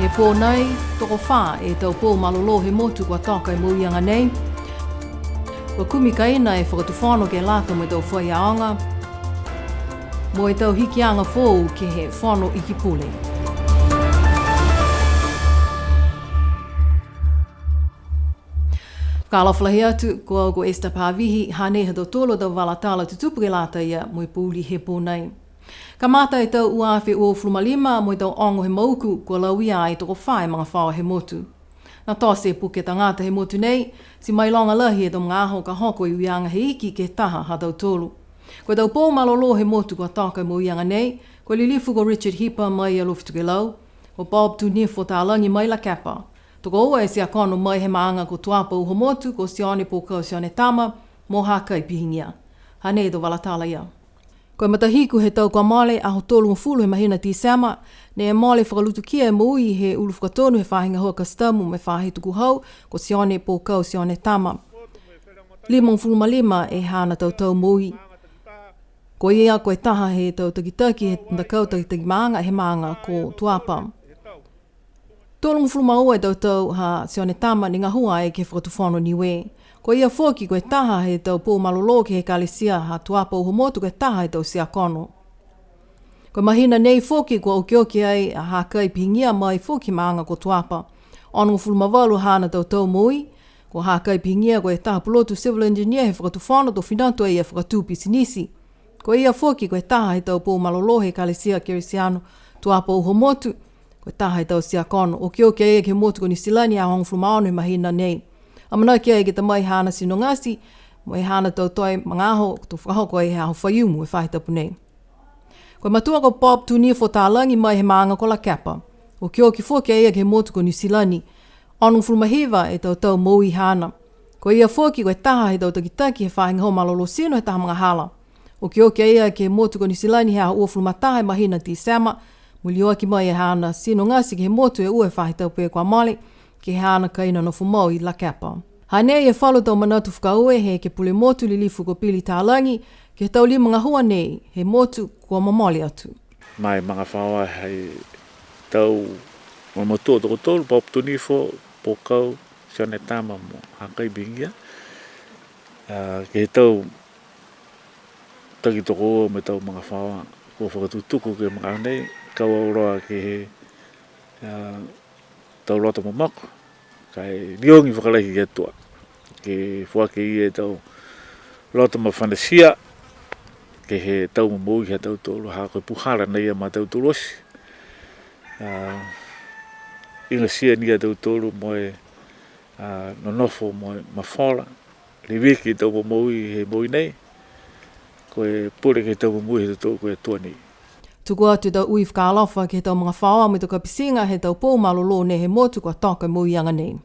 he pō nei, toko whā e tau pō malolo he motu kua toka i muianga nei. Wa kumi kaina e whakatuwhano ke lata mo i tau whai aonga. Mo i tau hikianga fōu ke he whano iki pule. Whālawhalahi atu, ko ko Esta Pāvihi, hane he tau tolo tau walatala tutupu ke lata ia mo i pūli he pō nei. Ka mata i tau uawhi o flumalima mo i tau ongo he mauku kua lauia ai toko whae mga whaua he motu. Nā tōse puke tangata he motu nei, si mai longa lahi e tau mga aho ka hoko i uianga he iki ke taha ha tau tolu. Ko tau pō malolo he motu kua taka mo uianga nei, ko lilifu ko Richard Hipa mai a luftu ke lau, ko Bob Tunifo tā langi mai la kapa. Toko ua e si a kono mai he maanga ko tuapa uho motu ko sione po kau sione tama, mo haka i pihingia. Hane e tau walatala ia. Koe matahiku he tau kua male aho tolu ngafulu he mahina ti sama, ne e male whakalutu kia e moui he ulu whakatonu he whahinga hoa kastamu me whahi tuku hau, ko sione po kau sione tama. Lima ngafulu malima e hana tau moui. Ko ia koe taha he tau takitaki he ndakau takitaki maanga he maanga ko tuapa. Tolu ngafulu maua e tau ha sione tama ni ngahua e ke whakatuwhano Niue. Ko ia fōki koe taha he tau pō malolo ke he kalesia ha tuapa uho motu koe taha he tau sia kono. Koe mahina nei fōki kua oki ai a haka i pihingia mai fōki maanga ko tuapa. Ono ngafulu mawalu hana tau moui, ko haka i pihingia koe taha pulotu civil engineer he whakatuwhano to finanto e ia whakatu pisinisi. Ko ia fōki koe taha he tau pō malolo he kalesia keresiano tuapa uho motu, koe taha he tau sia kono. Oki ai ke motu ko ni silani a hongfulu maono he mahina nei. Amana kia e ke tamai hana sino ngasi, mo e hana tau toi mga aho, tu whakahoko e aho whaiumu e whahitapu nei. Koe matua ko Bob Tunifo tā langi mai he maanga ko la kapa. O ki fōki e ke motu ko New Zealand, anung fulmahiva e tau moui hana. Ko ia fōki koe taha he tau takitaki he whahinga ho malolo sino he taha mga hala. O ki e ke motu ko New Zealand he aho ua fulmataha e mahina ti sama, mulioa ki mai e hana sino ngasi ke he motu e ua e whahitapu e kwa male, ke hana kaina no fumau i la kapa. Hanei e whalu tau manatu whakaue he ke pule motu li lifu ko pili tālangi, ke tau li mga hua nei he motu kua mamali atu. Mai mga whaua hei tau mamatua toko tolu, Bob Tunifo, Pokau, sione tama mo hakai bingia. Ke tau taki toko me tau mga whaua kua whakatutuku ke mga nei, kau auroa ke he tau lota mamako, kai riongi whakalahi ke atua. Ke whake i e tau lota mawhanasia, ke he tau mamui he tau tolu, ha koe puhara nei a ma tau tolu osi. Inga sia ni a tau tolu moe nonofo moe mawhora, le wiki tau mamui he moi nei, koe pure ke tau mamui he tau tolu koe atua nei. Tuku atu tau ui whakalofa ke tau mga whaoa me tuka pisinga he tau pō malolo ne he motu kua toka muianga nei.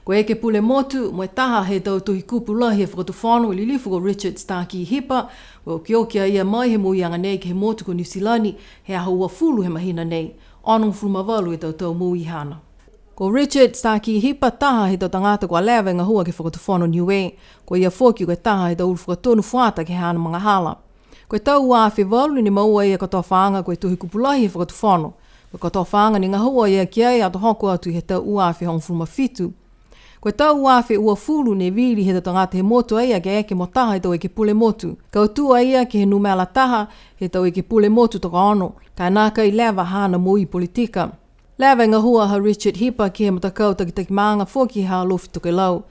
Ko eke pule motu, mo e taha he tau tuhi kupulahi e whakatuwhano i lilifu ko Richard Starkey Hipa, o kiokia ia mai he muianga nei ke he motu ko New Zealand he aho ua fulu he mahina nei, anong fulu mawalu e tau mui hana. Ko Richard Starkey Hipa taha he tau tangata kua lewa inga hua ke whakatuwhano Niue, ko ia fōki ko taha he tau ulu whakatonu whuata ke hana mga hala. Koe tau ua whiwalu ni maua ia katoa whaanga koe tuhi kupulahi e whakatuwhano. Koe katoa whaanga ni ngahua ia ki ai ato hoko atu he tau ua hongfulma fitu. Koe tau ua ua fulu ne vili he tangata he motu ia ke eke mo taha he tau eke pule motu. Kau tua ia ke he numela taha he tau eke pule motu toka ono. Kai nāka i lewa hana mui politika. Lewa ngahua ha Richard Hipa ki he matakau takitaki maanga fōki ha lofi toke lau.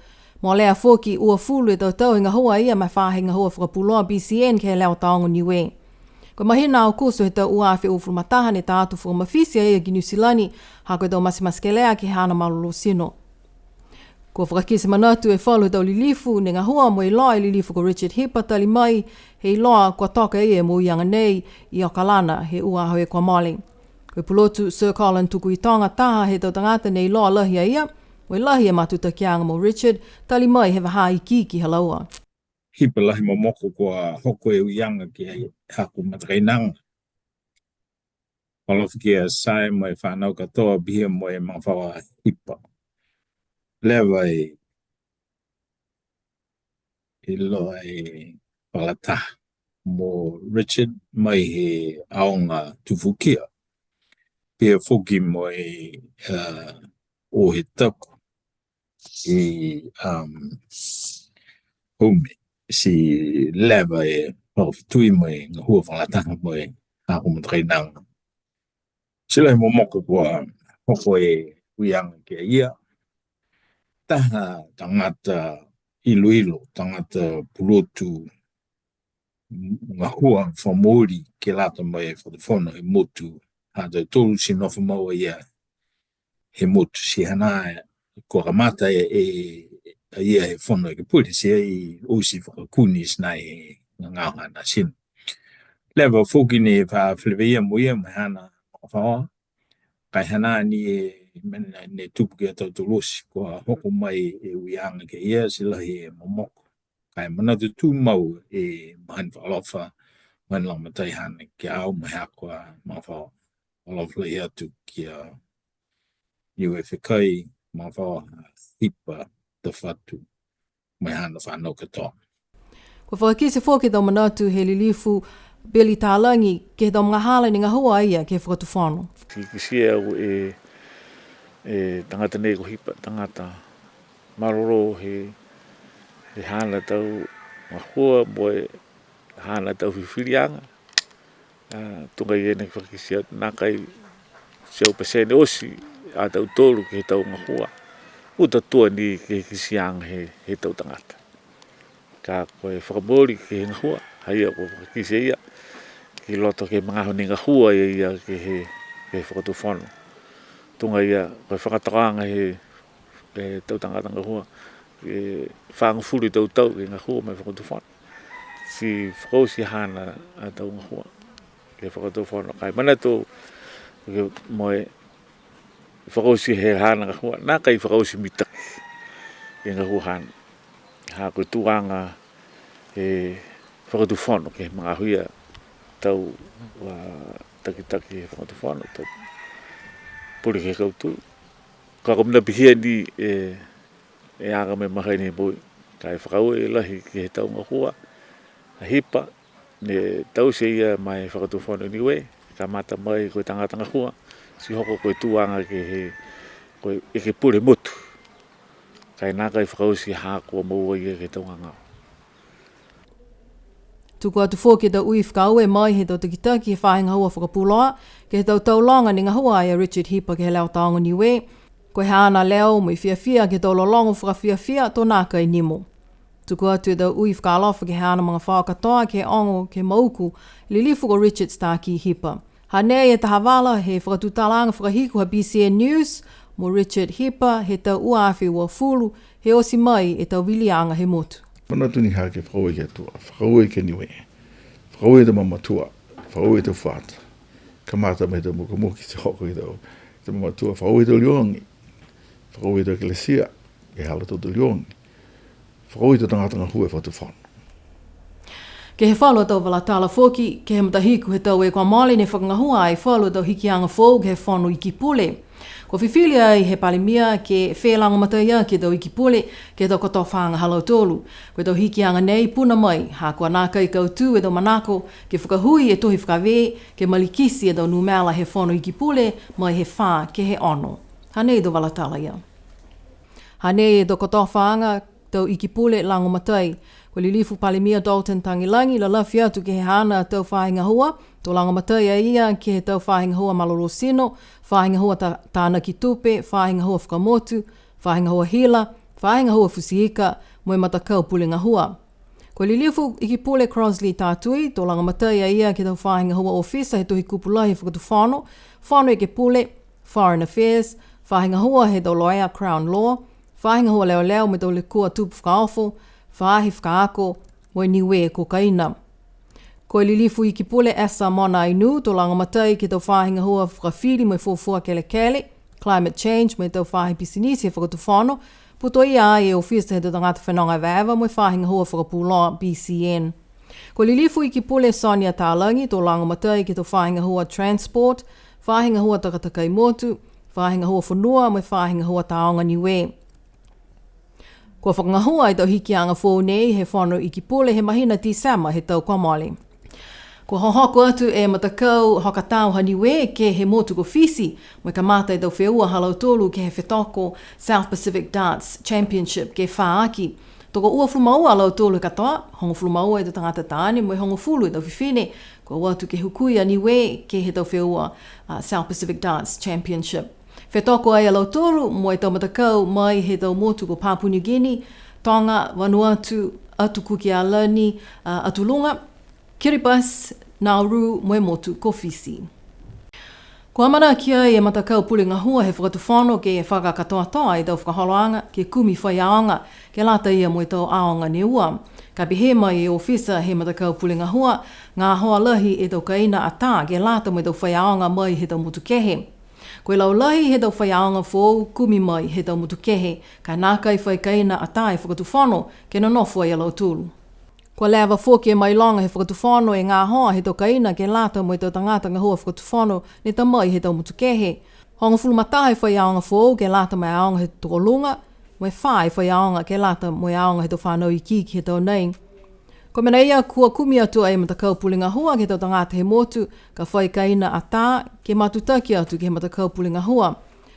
Mo lea fōki ua fulu e tau hinga hoa ia mai whahe hinga hoa whakapuloa BCN ke he leo taongo Niue. Koe mahina au kuso he tau uawhi ufulu mataha ne tātu whakamawhisia ia ki New Zealand ha koe tau masimaskelea ki hana malolo sino. Ko whakakise manatu e whalu he tau lilifu ne ngā hoa mo i loa i lilifu ko Richard Hipa tali mai he i loa kua toka ia mo ianga nei i Okalana he uaho e kwa mali. Koe pulotu Sir Colin tuku i tonga taha he tau tangata ne i loa lahia ia, o lahi e matuta ki anga mo Richard, tali mai hewa haa i ki halaua. Hipa lahi mamoko kua hoko e uianga ki hei haku matakainanga. Palofu ki a sai mo e whanau katoa bihia mo e mawhawa hipa. Lewa e loa e palata mo Richard mai he aonga tufukia. pia foki mo o he tapu home si leva tui mo ngā hua whangatanga mo hako mo trainang. Sila mo moko kua hoko uianga ke ia. Taha tangata iloilo, tangata pulotu, ngā hua whamori ke lata mai whakawhana he motu. Hata tolu si nofa maua ia he motu si hana kua kamata ia he whana ke puli si ai osi whakakuni snai ngā hana sin. Lewa whoki ni whawhileweia mo ia mai hana whaoa. Kai hana ni ne tupu ki atau tolosi kua hoko mai uianga ke ia sila he momoko. Kai manatu tū mau mahani whaalofa man lang matai hana ki au mai hakua mawhao. Alofa ia tu ki Niue whikai mawhao hipa te whatu mai hana whanau katoa. Ko whakakise fōki tau manatu he lilifu Beli tālangi ke tau mga hala ni ngā hua ia ke whakatuwhanu. Kisia au tangata nei ko hipa, tangata maroro he hana tau ngā hua mo hana tau whiwhirianga. Tunga i ene whakisia nā kai siau pasene osi a tau tolu ke tau ngā hua. Uta tua ni ke kisianga he tau tangata. Ka koe whakamori ke ngā hua, haia ko whakakise ia. Ki loto ke mga honi ngā hua ia ke he whakatuwhanu. Tunga ia, koe whakataanga he tau tangata ngā hua. Ke whangafuri tau ke ngā hua mai whakatuwhanu. Si whakausi hana a tau ngā hua. Ke whakatuwhanu. Kai mana tō moe whakausi he hana ngā hua. Nā kai whakausi mitaki ke ngā hua hana. Ha koe tuanga he whakatuwhanu ke mga huia tau taki-taki he whakatuwhanu, tau puri ke kautu. Ka kamina pihia ni aga me mahai ni boi. Kai whakau lahi ki he tau ngā hua, a hipa, ne tau se ia mai whakatuwhanu Niue, ka mata mai koe tangata ngā hua, si hoko koe tuanga ke he, koe eke puri motu. Kai nā kai whakau si hākua maua ia ke tau ngā ngau. Tuku atu fōki tau ui whakaue mai he tau takitaki he whahinga hua whakapuloa, ke he tau taulonga ni ngā hua ia Richard Hipa ke he leo taonga Niue, koe hana leo mui whiawhia ke tau lolongo whakawhiawhia tō nā kai nimo. Tuku atu tau ui whakalofa ke hana mga whakatoa ke ongo ke mauku lilifu ko Richard Starkey Hipa. Hanei e tahawala he whakatutalanga whakahiku ha BCN News, mo Richard Hipa he tau uawhi ua fulu he osi mai e tau wilianga he motu. Manatu ni hake whakaue ke atua, whakaue ke Niue, whakaue te mamatua, whakaue te whata. Kamata me te mukamuki te hoko i tau, te mamatua, whakaue te liongi, whakaue te eklesia, ke hala tau te liongi, whakaue te tangata ngā hua whatu whanu. Ke he whalo tau wala tala whoki, ke he matahiku he tau e kwa mali ne whakangahua ai whalo tau hikianga whou ke he whanu i ki pule. Ko whiwhili ai he palimia ke whelanga mataia ke tau iki pule ke tau koto whanga halau tolu. Ko tau hikianga nei puna mai, ha kua nā kai kautu e tau manako, ke whakahui e tohi whakawe, ke malikisi e tau numela he whanu iki pule, mai he whā ke he ono. Hanei tau walatala ia. Hanei e tau koto whanga tau iki pule lango matai. Ko lilifu palimia Dalton Tangilangi la lafi atu ke he hana tau whahinga hua, tō lango matai a ia ke he tau whahinga hua malolo sino, whahinga hua tāna ki tupe, whahinga hua whakamotu, whahinga hua hila, whahinga hua fusiika, moe matakau pulinga hua. Ko lilifu iki pule Crosley tātui, tō lango matai a ia ke tau whahinga hua ofisa he tohi kupulahi whakatu whano, whano e ke pule, Foreign Affairs, whahinga hua he tau loea Crown Law, whahinga hua leo leo me tau le kua tupu whakaofo, whaahi whakaako, moe Niue ko kaina. Ko lilifu i ki pule asa mona inu, tō langa matai ke tau whahinga hua whakawhiri mai fōfua kele kele, climate change mai tau whahi pisinisi e whakatu whano, puto ia ai e ofisa he tau ngata whanonga vēwa mai whahinga hua whakapuloa BCN. Ko lilifu i ki pule Sonia Tālangi, tō langa matai ke tau whahinga hua transport, whahinga hua takatakai motu, whahinga hua whanua mai whahinga hua taonga Niue. Ko whakangahua i tau hikianga whou nei he whanu i ki pule he mahina ti sama he tau kwamali. Ko hohoko atu e matakau hokatau ha Niue ke he motu ko fisi, mo ka mata i tau wheua halau tolu ke he whetoko South Pacific Darts Championship ke whaaki. Toko ua flumaua lau tolu katoa, hongo flumaua i tau tangata taani, mo hongo fulu i tau whiwhine, ko watu ke hukui a Niue ke he tau wheua South Pacific Darts Championship. Whetoko ai alau tolu, mo i tau matakau mai he tau motu ko Papua New Guinea, Tonga, Vanuatu, atu kuki a Lani, atu Lunga, Kiribati, Nauru, moe motu ko fisi. Ko amana kia e matakau pule ngahua he whakatuwhano ke e whakakatoa i tau whakaholoanga ke kumi whaiaonga ke lata ia mo i tau aonga Niue. Ka bihe mai e ofisa he matakau pule ngahua ngā hoa lahi e tau kaina ata ke lata mo i tau whaiaonga mai he tau mutukehe. Koe lau lahi he tau whaiaonga fōu kumi mai he tau mutukehe ka nākai whai kaina ata e whakatuwhano ke nonofua i alau tūlu. Kua lewa fōke mai longa he whakatuwhano e ngā hoa he tau kaina ke lata mo i tau tangata ngahua whakatuwhano ne ta mai he tau mutukehe. Hongo fulu matahe whaiaonga fōu ke lata mai aonga he toko lunga, mo e whai whaiaonga ke lata mo e aonga he tau whanau i kiki he tau nei. Ko mena ia kua kumi atu ai matakau pulinga hua ke tau tangata he motu ka whai kaina ata ke matutaki atu ke he matakau pulinga hua.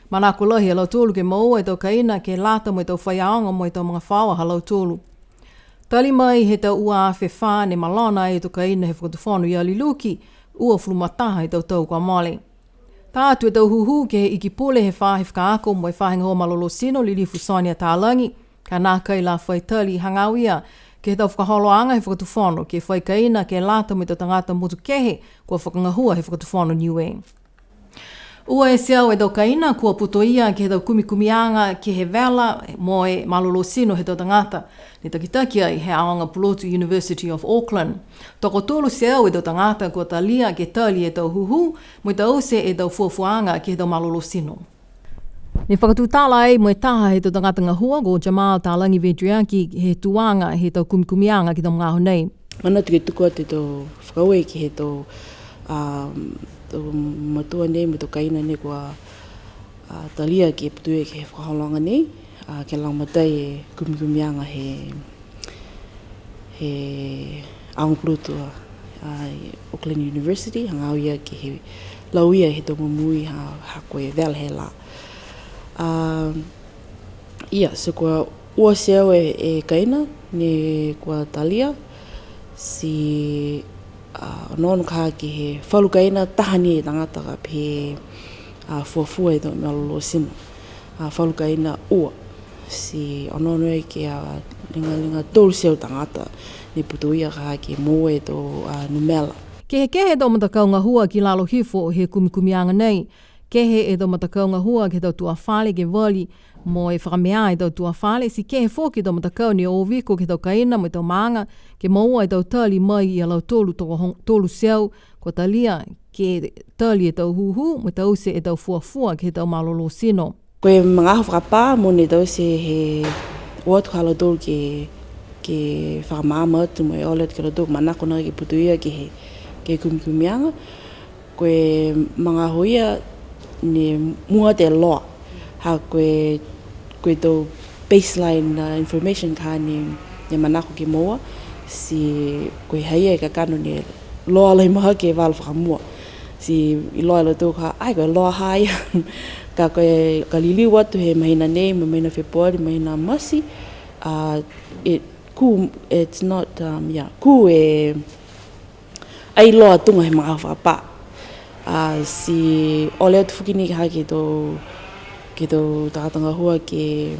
Mana ko lahi alau tōlu ke maua i tau kaina ke lata mo i tau whaiaonga mo i tau mga whaua halau tōlu. Tali mai he tau ua awhi wha ne malona e tau kaina he whakatuwhanu i aliluki ua fulumataha i tau tau kwa mole. Tā atu e tau huhu ke he iki pole he wha he whakaako mo e whahinga hoa malolo sino li lifu Sonia tālangi ka nā kai la whai tali hangawia ke he tau whakaholoanga he whakatuwhanu ke whai kaina ke lata mo i tau tangata motu kehe kua whakangahua he whakatuwhanu Niue. Ua e seau e tau kaina kua puto ia ke he tau kumikumianga ke he vela mo e malolo sino he tau tangata ni takitaki ai he aonga Pulotu University of Auckland. Toko tolu seau e tau tangata kua talia ke tali e tau huhu mo i tau se e tau fuafuanga ke he tau malolo sino. Ni whakatutala ai mo e taha he tau tangata ngahua ko Jamal Tālangi Vedriaki he tuanga he tau kumikumianga ki tau mga honei. Mana tu ke tuku ate tau whakaue ki he tau matua nei me tau kaina nei kua talia ki e putue ki he whakaholanga nei ke langmatai e kumikumianga he aonga Pulotu Auckland University hangau ia ki he lauia he tau mamui ha koe vel he la. So kua ua seau e kaina ne kua talia si nono kaha ki he whalu kaina tahani e tangata ka pe fuafua e tau malolo sino. Whalu kaina ua si nono e ke linga tolu seau tangata ne putuia kaha ki moa e tau numela. Ke he tau matakau ngahua ki lalo hifo he kumikumianga nei. Kehe e tau matakau ngahua ke tau tua whale ke wali mo e whakamea e tau tua whale. Si kehe fōki tau matakau ni o wiko ke tau kaina mo i tau maanga ke maua e tau tali mai i alau tolu seau ko talia ke tali e tau huhu mo tau se e tau fuafua ke tau malolo sino. Koe mga whakapā mo ne tau se he watu ka alau tolu ke whakamama atu mo e olet ke alau tolu manako nari ke putuia ke kumikumianga. Koe mga hoia ne mua te loa ha koe tau baseline information ka ni manako ke moa si koe haia e ka kano ne loa lai maha ke wala whakamua si i loa ilo tau ka ai koe loa haia ka koe ka liliu watu he mahina nei mahina Februari mahina masi it's not ku e ai loa tunga he mga whakapā. Si ole atu whukini ka ke tau takatanga hua ke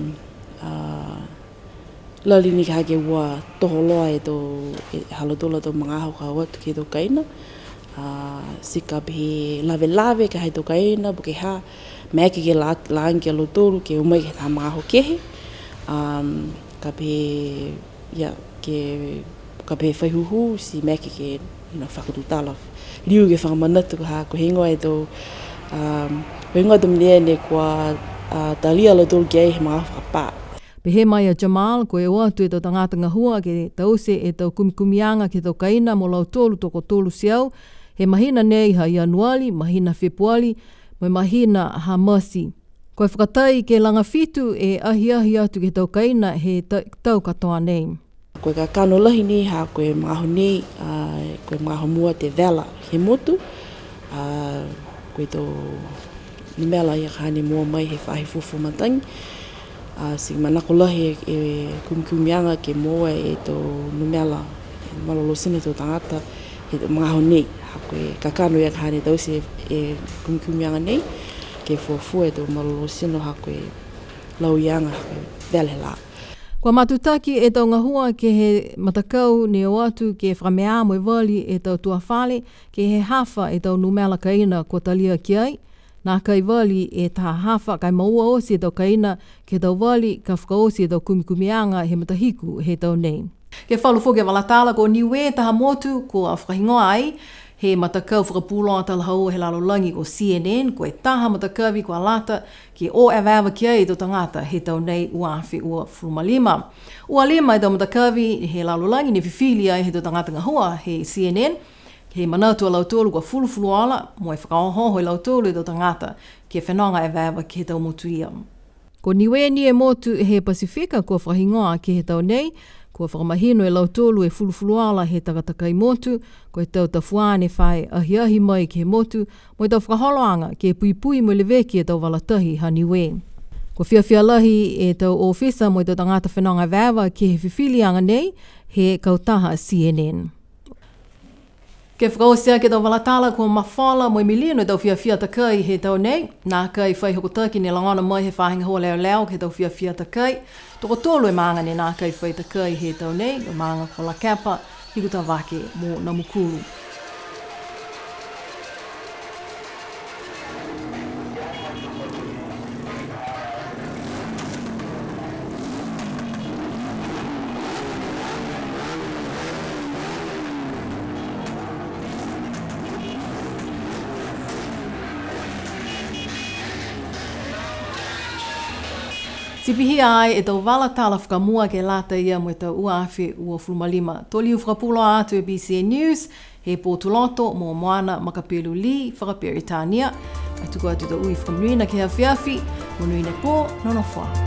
lalini ka ke ua toho loa e tau halotola tau mga aho ka watu ke tau kaina. Si ka pehe lave ka hei tau kaina po ke ha mea ke laang ke alotoru ke umai ke tā mga aho kehe. Ka pehe whaihuhu si mea ke whakatutala. Liu ke whakamanatu ka ko hingoa e tau hingoa tau mnea ne kua talia alo tolu ki ai he mga whakapā. Pehe mai a Jamal ko e oa tu e tau tangata ngahua ke tau se e tau kumikumianga ke tau kaina mo lau tolu toko tolu seau he mahina nei ha Ianuari, mahina Februari, mo mahina ha Masi. Ko e whakatai ke langa fitu e ahi atu ke tau kaina he tau katoa nei. Koe ka kano lahi ni ha koe mga honi, koe mga mua te vela he motu, koe tō numela ia ka hane mua mai he whahi fufu matangi. Si manako lahi e kumkumianga ke moa e tō numela, malolo sine tō tangata, he mga honi, ha koe ka kano ia ka hane tausi e kumkumianga nei, ke fuafua e tō malolo sino ha koe lauianga, ha koe vela he la. Kua matutaki e tau ngahua ke he matakau ne o atu ke whamea mo wali e tau tuawhale ke he hafa e tau numela kaina ko talia ki ai. Nā kai wali e tā hafa kai maua osi e tau kaina ke tau wali ka whakaosi e tau kumikumianga he matahiku he tau nei. Ke whalufoke walatala ko Niue taha motu ko a whakahingoa ai. He matakau whakapūloa talahau he lalolangi o CNN, ko e taha matakawi ko a lata ki o ewawa ki ai tō tangata he tau nei uawhi ua Frumalima. Ua lima e tau matakawi he lalolangi ne whiwhili ai he tō tangata ngahua he CNN, he manautua lautolu kua fulufulu ala, mo e whakaohoho i lautolu i tō tangata ki e whenonga ewawa ki he tau motu ia. Ko Niue ni e motu he Pasifika ko whahingoa ki he tau nei, ko whakamahino e lautolu e fulufulu ala he takataka i motu, ko e tau tafuane whae ahi mai ki he motu, mo e tau whakaholoanga ki e pui mo leveki e tau walatahi ha Niue. Ko whiawhia lahi e tau ofisa mo e tau tangata whenonga wawa ki he whiwhilianga nei, he kautaha CNN. Ke whakaosia ke tau walatala ko mawhala mo i milino e tau whiawhia takai he tau nei, nā kai whai hokotaki ne langana mai he whahinga hoa leo ke tau whiawhia takai, toko tolu e maanga ne nā kai whai takai he tau nei, o maanga ko la kapa, hiku tā wake mo Namukuru. Sipihi ai e tau wala tala whakamua ke lata ia mo e tau uawhi ua Frumalima. Toliu whakapuloa atu e BCN News, he pōtuloto mo moana makapelu li whakaperitania. Ai tuku atu tau ui whakamuina ke hawhiawhi, mo nui ne pō, nono wha.